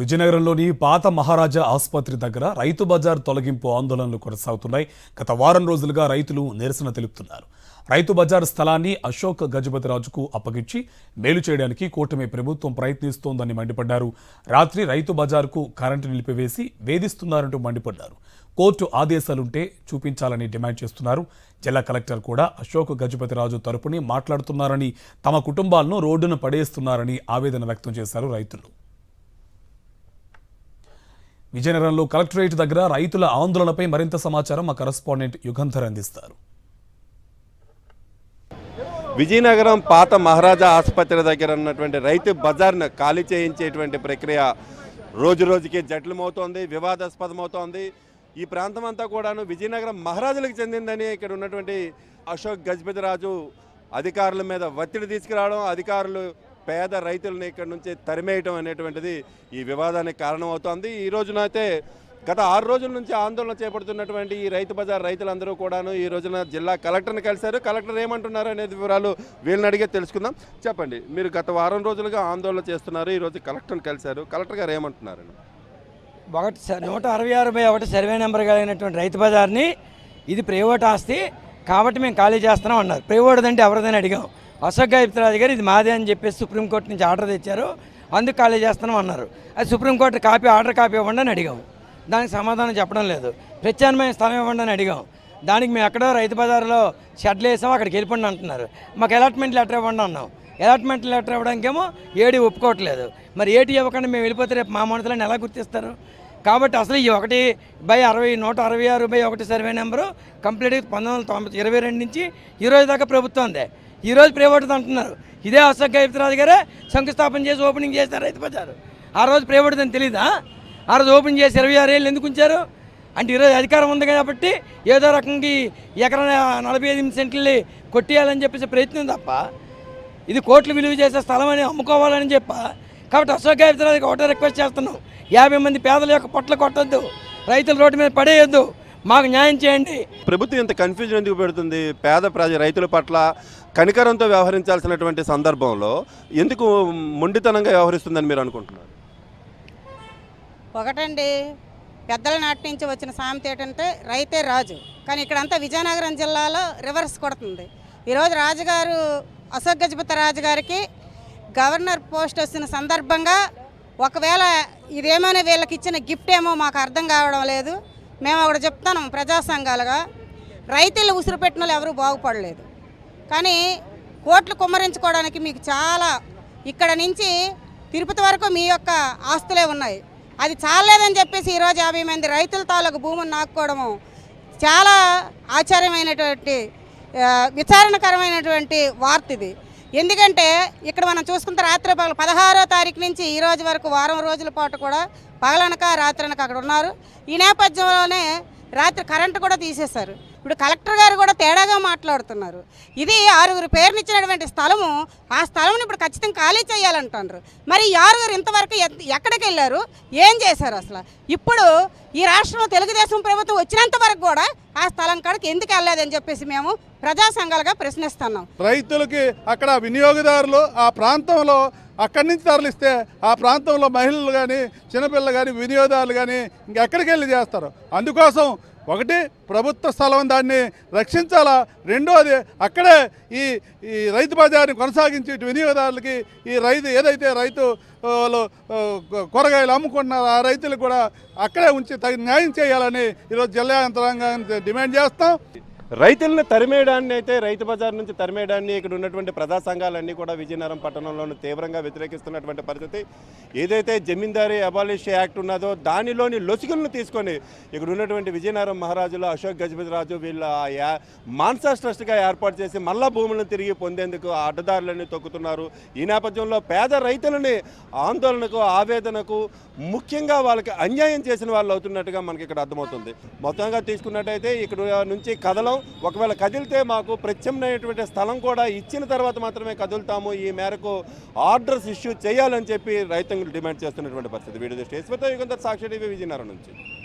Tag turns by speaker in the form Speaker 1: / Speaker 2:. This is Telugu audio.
Speaker 1: విజయనగరంలోని పాత మహారాజా ఆసుపత్రి దగ్గర రైతు బజార్ తొలగింపు ఆందోళనలు కొనసాగుతున్నాయి. గత వారం రోజులుగా రైతులు నిరసన తెలుపుతున్నారు. రైతు బజార్ స్థలాన్ని అశోక్ గజపతిరాజుకు అప్పగించి మేలు చేయడానికి కూటమి ప్రభుత్వం ప్రయత్నిస్తోందని మండిపడ్డారు. రాత్రి రైతు బజార్కు కరెంటు నిలిపివేసి వేధిస్తున్నారంటూ మండిపడ్డారు. కోర్టు ఆదేశాలుంటే చూపించాలని డిమాండ్ చేస్తున్నారు. జిల్లా కలెక్టర్ కూడా అశోక్ గజపతిరాజు తరపుని మాట్లాడుతున్నారని, తమ కుటుంబాలను రోడ్డున పడేస్తున్నారని ఆవేదన వ్యక్తం చేశారు రైతులు. విజయనగరంలో కలెక్టరేట్ దగ్గర రైతుల ఆందోళనపై మరింత సమాచారం మా కరెస్పాండెంట్ యుగంధర్ అందిస్తారు.
Speaker 2: విజయనగరం పాత మహారాజా ఆసుపత్రి దగ్గర ఉన్నటువంటి రైతు బజార్ను ఖాళీ చేయించేటువంటి ప్రక్రియ రోజు రోజుకి జటిలమవుతోంది, వివాదాస్పదమవుతోంది. ఈ ప్రాంతం అంతా కూడాను విజయనగరం మహారాజులకు చెందిందని ఇక్కడ ఉన్నటువంటి అశోక్ గజపతిరాజు అధికారుల మీద ఒత్తిడి తీసుకురావడం, అధికారులు పేద రైతులను ఇక్కడ నుంచి తరిమేయటం అనేటువంటిది ఈ వివాదానికి కారణమవుతోంది. ఈ రోజునైతే గత 6 రోజుల నుంచి ఆందోళన చేపడుతున్నటువంటి ఈ రైతు బజార్ రైతులందరూ కూడాను ఈ రోజున జిల్లా కలెక్టర్ని కలిశారు. కలెక్టర్ ఏమంటున్నారు అనేది వివరాలు వీళ్ళని అడిగే తెలుసుకుందాం. చెప్పండి, మీరు గత వారం రోజులుగా ఆందోళన చేస్తున్నారు, ఈరోజు కలెక్టర్ని కలిశారు, కలెక్టర్ గారు ఏమంటున్నారండి?
Speaker 3: 166/1 సర్వే నెంబర్ కలిగినటువంటి రైతు బజార్ని ఇది ప్రైవేట్ ఆస్తి కాబట్టి మేము ఖాళీ చేస్తున్నాం అన్నారు. ప్రైవేట్ అంటే ఎవరిదని అడిగాం. అశోక్ గజపతిరాజు గారు ఇది మాదే అని చెప్పేసి సుప్రీంకోర్టు నుంచి ఆర్డర్ తెచ్చారు, అందుకు ఖాళీ చేస్తున్నాం అన్నారు. అది సుప్రీంకోర్టు ఆర్డర్ కాపీ ఇవ్వండి అని అడిగాం. దానికి సమాధానం చెప్పడం లేదు. ప్రత్యామ్నాయ స్థలం ఇవ్వండి అని అడిగాం. దానికి మేము ఎక్కడో రైతు బజార్లో షెడ్లు వేసాం, అక్కడికి వెళ్ళిపోండి అంటున్నారు. మాకు అలాట్మెంట్ లెటర్ ఇవ్వండి అన్నాం. అలాట్మెంట్ లెటర్ ఇవ్వడానికేమో ఏడీ ఒప్పుకోవట్లేదు. మరి ఏటీ ఇవ్వకుండా మేము వెళ్ళిపోతే రేపు మా మనుషులను ఎలా గుర్తిస్తారు? కాబట్టి అసలు ఈ 1/166/1 సర్వే నెంబరు కంప్లీట్గా 1922 నుంచి ఈ రోజు దాకా ప్రభుత్వం ఉంది. ఈరోజు ప్రైవేట్ అంటున్నారు. ఇదే అశోక్ గజపతిరాజు గారే శంకుస్థాపన చేసి ఓపెనింగ్ చేశారు రైతు బజారు. ఆ రోజు ప్రైవేట్ అని తెలీదా? ఆ రోజు ఓపెన్ చేసి 26 ఏళ్ళు ఎందుకు ఉంచారు అంటే ఈరోజు అధికారం ఉంది కాబట్టి ఏదో రకంగా ఎకరా 45 సెంట్లు కొట్టేయాలని చెప్పేసి ప్రయత్నం తప్ప ఇది కోట్లు విలువ చేసే స్థలం అని అమ్ముకోవాలని చెప్ప. కాబట్టి అశోక్ గజపతిరాజుకి ఒకటే రిక్వెస్ట్ చేస్తున్నాం, 50 మంది పేదల యొక్క పొట్టలు కొట్టొద్దు, రైతులు రోడ్డు మీద పడేయొద్దు, మాకు న్యాయం చేయండి.
Speaker 2: ప్రభుత్వం ఇంత కన్ఫ్యూజన్ ఎందుకు పెడుతుంది? పేద రైతుల పట్ల కనికరంతో వ్యవహరించాల్సినటువంటి సందర్భంలో ఎందుకు మొండితనంగా వ్యవహరిస్తుందని మీరు అనుకుంటున్నారు?
Speaker 4: ఒకటండి, పెద్దల నాటి నుంచి వచ్చిన సామెత ఏంటంటే రైతే రాజు. కానీ ఇక్కడంతా విజయనగరం జిల్లాలో రివర్స్ కొడుతుంది. ఈరోజు రాజుగారు అశోక్ గజపతిరాజు గారికి గవర్నర్ పోస్ట్ వచ్చిన సందర్భంగా ఒకవేళ ఇదేమైనా వీళ్ళకి ఇచ్చిన గిఫ్ట్ ఏమో మాకు అర్థం కావడం లేదు. మేము ఒకటి చెప్తాను, ప్రజా సంఘాలుగా రైతులు ఉసురు పెట్టిన వాళ్ళు ఎవరూ బాగుపడలేదు. కానీ కోట్లు కుమ్మరించుకోవడానికి మీకు చాలా ఇక్కడ నుంచి తిరుపతి వరకు మీ యొక్క ఆస్తులే ఉన్నాయి. అది చాలేదని చెప్పేసి ఈరోజు 50 మంది రైతుల తాలూకు భూమిని నాకుకోవడము చాలా ఆశ్చర్యమైనటువంటి విచారణకరమైనటువంటి వార్త ఇది. ఎందుకంటే ఇక్కడ మనం చూసుకుంటే రాత్రి పగలు 16వ తారీఖు నుంచి ఈ రోజు వరకు వారం రోజుల పాటు కూడా పగలనక రాత్రనక అక్కడ ఉన్నారు. ఈ నేపథ్యంలోనే రాత్రి కరెంటు కూడా తీసేశారు. ఇప్పుడు కలెక్టర్ గారు కూడా తేడాగా మాట్లాడుతున్నారు. ఇది 6 పేరునిచ్చినటువంటి స్థలము, ఆ స్థలంని ఇప్పుడు ఖచ్చితంగా ఖాళీ చేయాలంటున్నారు. మరి 6 ఇంతవరకు ఎక్కడికి వెళ్ళారు, ఏం చేశారు అసలు? ఇప్పుడు ఈ రాష్ట్రంలో తెలుగుదేశం ప్రభుత్వం వచ్చినంత వరకు కూడా ఆ స్థలం కాడికి ఎందుకు వెళ్ళలేదని చెప్పేసి మేము ప్రజా సంఘాలుగా ప్రశ్నిస్తున్నాం.
Speaker 5: రైతులకి అక్కడ వినియోగదారులు ఆ ప్రాంతంలో అక్కడి నుంచి తరలిస్తే ఆ ప్రాంతంలో మహిళలు కానీ చిన్నపిల్లలు కానీ వినియోగదారులు కానీ ఇంకెక్కడికి వెళ్ళి చేస్తారు. అందుకోసం ఒకటి ప్రభుత్వ స్థలం, దాన్ని రక్షించాలా. రెండోది అక్కడే ఈ రైతు బజార్ని కొనసాగించి వినియోగదారులకి ఈ రైతు ఏదైతే రైతు కూరగాయలు అమ్ముకుంటున్నారో ఆ రైతులు కూడా అక్కడే ఉంచి తగిన న్యాయం చేయాలని ఈరోజు జిల్లా యంత్రాంగాన్ని డిమాండ్ చేస్తాం.
Speaker 2: రైతులను తరిమేయడాన్ని అయితే రైతు బజార్ నుంచి తరిమేయడాన్ని ఇక్కడ ఉన్నటువంటి ప్రజా సంఘాలన్నీ కూడా విజయనగరం పట్టణంలోనూ తీవ్రంగా వ్యతిరేకిస్తున్నటువంటి పరిస్థితి. ఏదైతే జమీందారీ అబాలిష్ యాక్ట్ ఉన్నదో దానిలోని లొసుగులను తీసుకొని ఇక్కడ ఉన్నటువంటి విజయనగరం మహారాజులు అశోక్ గజపతిరాజు వీళ్ళ మాన్సాస్ ట్రస్ట్గా ఏర్పాటు చేసి మళ్ళా భూములను తిరిగి పొందేందుకు ఆ అడ్డదారులన్నీ తొక్కుతున్నారు. ఈ నేపథ్యంలో పేద రైతులని ఆందోళనకు, ఆవేదనకు, ముఖ్యంగా వాళ్ళకి అన్యాయం చేసిన వాళ్ళు అవుతున్నట్టుగా మనకి ఇక్కడ అర్థమవుతుంది. మొత్తంగా తీసుకున్నట్టయితే ఇక్కడ నుంచి కదలం, ఒకవేళ కదిలితే మాకు ప్రత్యామ్నాయటువంటి స్థలం కూడా ఇచ్చిన తర్వాత మాత్రమే కదులుతాము, ఈ మేరకు ఆర్డర్స్ ఇష్యూ చేయాలని చెప్పి రైతులు డిమాండ్ చేస్తున్నటువంటి పరిస్థితి. వీడియో యుగంధర్, సాక్షి టీవీ, విజయనగరం నుంచి.